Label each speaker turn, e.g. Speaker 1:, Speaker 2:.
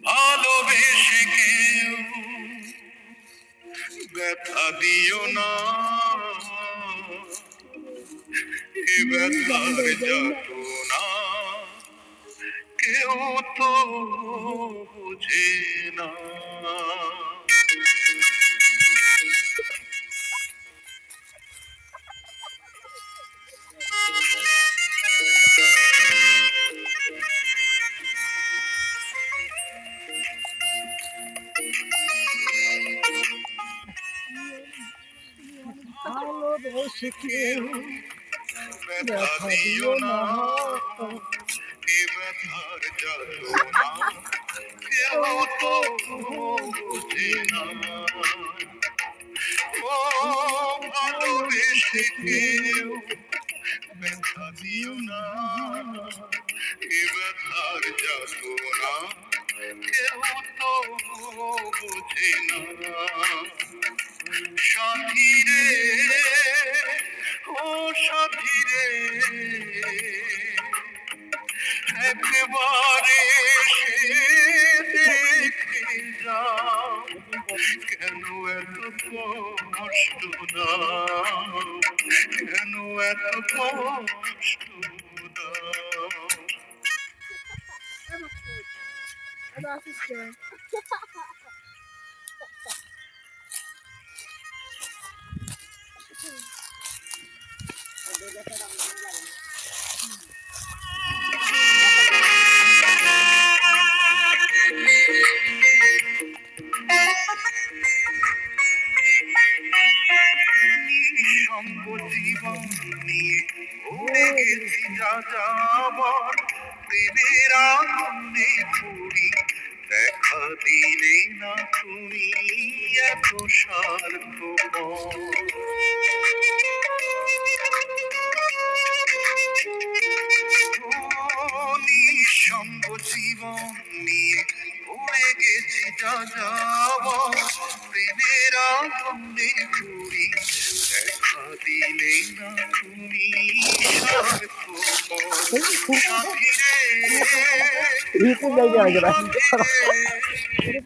Speaker 1: ভালোবেসে কেউ ব্যথা দিও না, এ ব্যথার যাতনা কেউ তো বুঝে না।
Speaker 2: ভালোবেসে কেউ
Speaker 1: ব্যথা দিও না, এ ব্যথার যাতনা কেউ তো বুঝে না। ও ভালোবেসে কেউ ব্যথা দিও না, এ ব্যথার যাতনা কেউ তো বুঝে না। সাথী রে, ও সাথী রে, একবারে সে দেখে যাও, কেন এত কষ্ট দাও, কেন এত কষ্ট দাও। নিঃসঙ্গ জীবন নিয়ে উড়ে গেছি যা যাবার, প্রেমের আগুনে পুরি দেখা দিলে না তুমি এত স্বার্থপর। নিঃসঙ্গ জীবন নিয়ে উড়ে গেছি যা যাবার, প্রেমের আগুনে পুরি দেখা দিলে না তুমি স্বার্থপর। সাথী রে,
Speaker 2: ইউটিউব জায়গা
Speaker 1: সাথী রে,